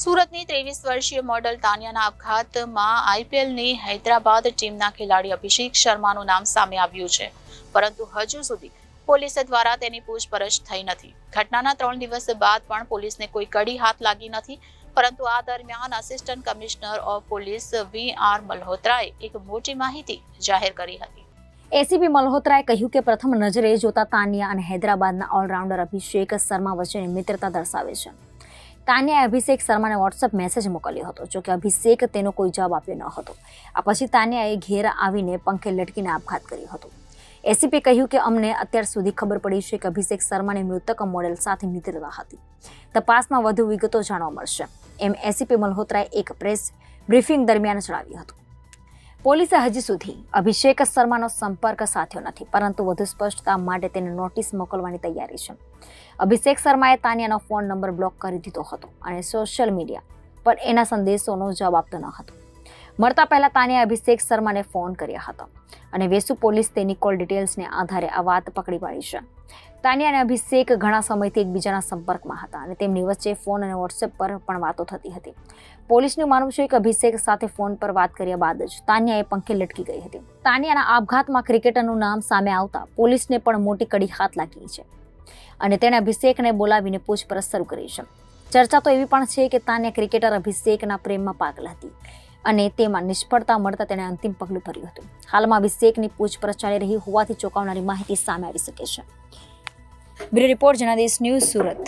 સુરતની 23 વર્ષીય મોડલ તાનિયાના આપઘાતમાં આઈપીએલની હૈદરાબાદ ટીમના ખેલાડી અભિષેક શર્માનું નામ સામે આવ્યું છે, પરંતુ હજુ સુધી પોલીસ દ્વારા તેની પૂછપરછ થઈ નથી. ઘટનાના 3 દિવસ બાદ પણ પોલીસને કોઈ કડી હાથ લાગી નથી, પરંતુ આ દરમિયાન assistant commissioner of police VR. મલ્હોત્રાએ એક મોટી માહિતી જાહેર કરી હતી. એસીપી મલ્હોત્રાએ કહ્યું કે પ્રથમ નજરે જોતા તાનિયા અને હૈદરાબાદના ઓલરાઉન્ડર અભિષેક શર્મા વચ્ચેની મિત્રતા દર્શાવે છે. તાનિયાએ અભિષેક શર્માને વોટ્સએપ મેસેજ મોકલ્યો હતો, જોકે અભિષેક તેનો કોઈ જવાબ આપ્યો ન હતો. આ પછી તાનિયાએ ઘેર આવીને પંખે લટકીને આપઘાત કર્યો હતો. એસીપીએ કહ્યું કે અમને અત્યાર સુધી ખબર પડી છે કે અભિષેક શર્માની મૃતક મોડેલ સાથે મિત્રતા હતી. તપાસમાં વધુ વિગતો જાણવા મળશે, એમ એસીપી મલ્હોત્રાએ એક પ્રેસ બ્રીફિંગ દરમિયાન જણાવ્યું હતું. પોલીસે હજી સુધી અભિષેક શર્માનો સંપર્ક સાધ્યો નથી, પરંતુ વધુ સ્પષ્ટતા માટે તેને નોટિસ મોકલવાની તૈયારી છે. અભિષેક શર્માએ તાનિયાનો ફોન નંબર બ્લોક કરી દીધો હતો અને સોશિયલ મીડિયા પર એના સંદેશોનો જવાબ આપતો ન હતો. મળતા પહેલા તાનિયાએ અભિષેક શર્માને ફોન કર્યા હતા અને વેસુ પોલીસ તેની કોલ ડિટેલ્સને આધારે આ વાત પકડી પાડી છે. તાનિયા અને અભિષેક ઘણા સમયથી એકબીજાના સંપર્કમાં હતા અને તેમની વચ્ચે ફોન અને વોટ્સએપ પર પણ વાતો થતી હતી. પોલીસનું માનવું છે કે અભિષેક સાથે ફોન પર વાત કર્યા બાદ જ તાનિયાએ પંખે લટકી ગઈ હતી. તાનિયાના આપઘાતમાં ક્રિકેટરનું નામ સામે આવતા પોલીસને પણ મોટી કડી હાથ લાગી છે અને તેણે અભિષેકને બોલાવીને પૂછપરછ શરૂ કરી છે. ચર્ચા તો એવી પણ છે કે તાનિયા ક્રિકેટર અભિષેકના પ્રેમમાં પાગલ હતી અને તેમાં નિષ્ફળતા મળતા તેણે અંતિમ પગલું ભર્યું હતું. હાલમાં અભિષેકની પૂછપરછ ચાલી રહી હોવાથી ચોંકાવનારી માહિતી સામે આવી શકે છે. Bureau report Janadesh news, Surat.